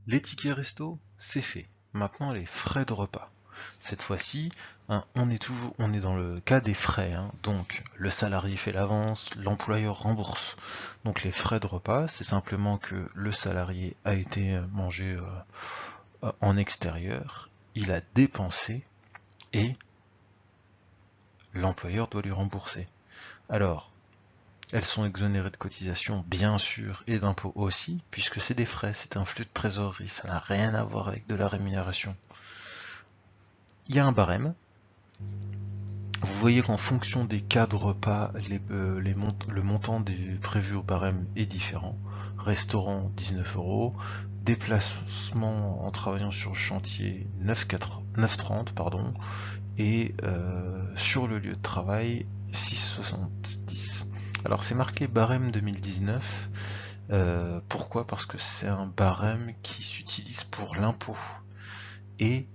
Les tickets resto, c'est fait. Maintenant, les frais de repas. Cette fois-ci, on est dans le cas des frais, hein. Donc, le salarié fait l'avance, l'employeur rembourse. Donc, les frais de repas, c'est simplement que le salarié a été mangé en extérieur, il a dépensé et l'employeur doit lui rembourser. Alors, elles sont exonérées de cotisations, bien sûr, et d'impôts aussi, puisque c'est des frais, c'est un flux de trésorerie, ça n'a rien à voir avec de la rémunération. Il y a un barème. Vous voyez qu'en fonction des cas de repas, le montant prévu au barème est différent. Restaurant 19 euros, déplacement en travaillant sur le chantier 9,30 pardon, et sur le lieu de travail 6,70. Alors c'est marqué barème 2019. Pourquoi? Parce que c'est un barème qui s'utilise pour l'impôt. Et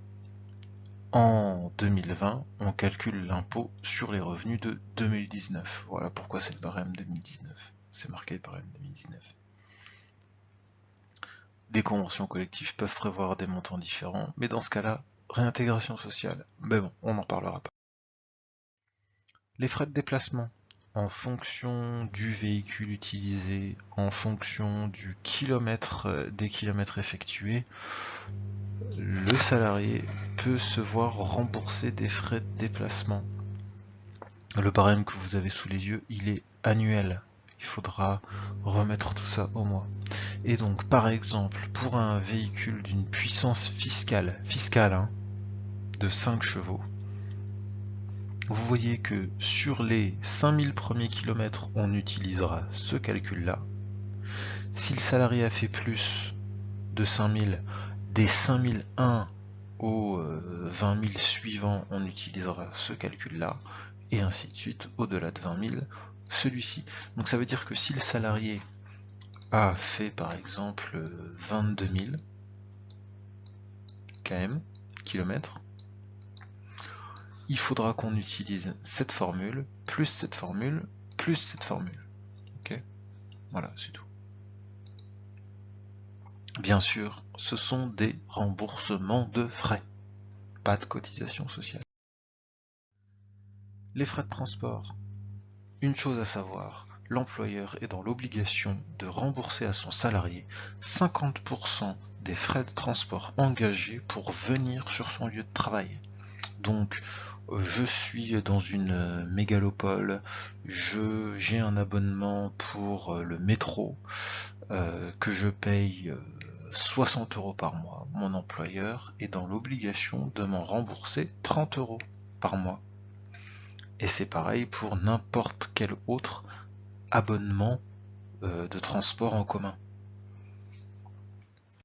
en 2020, on calcule l'impôt sur les revenus de 2019. Voilà pourquoi c'est le barème 2019. C'est marqué barème 2019. Des conventions collectives peuvent prévoir des montants différents, mais dans ce cas-là, réintégration sociale. Mais bon, on n'en parlera pas. Les frais de déplacement, en fonction du véhicule utilisé, en fonction des kilomètres effectués, le salarié peut se voir rembourser des frais de déplacement. Le barème que vous avez sous les yeux, il est annuel. Il faudra remettre tout ça au mois. Et donc, par exemple, pour un véhicule d'une puissance fiscale hein, de 5 chevaux, vous voyez que sur les 5000 premiers kilomètres, on utilisera ce calcul-là. Si le salarié a fait plus de 5000, des 5001 aux 20 000 suivants, on utilisera ce calcul-là, et ainsi de suite, au-delà de 20 000, celui-ci. Donc ça veut dire que si le salarié a fait par exemple 22 000 km, il faudra qu'on utilise cette formule, plus cette formule, plus cette formule. Ok? Voilà, c'est tout. Bien sûr, ce sont des remboursements de frais, pas de cotisation sociale. Les frais de transport. Une chose à savoir, l'employeur est dans l'obligation de rembourser à son salarié 50% des frais de transport engagés pour venir sur son lieu de travail. Donc, je suis dans une mégalopole, j'ai un abonnement pour le métro que je paye 60 euros par mois. Mon employeur est dans l'obligation de m'en rembourser 30 euros par mois. Et c'est pareil pour n'importe quel autre abonnement de transport en commun.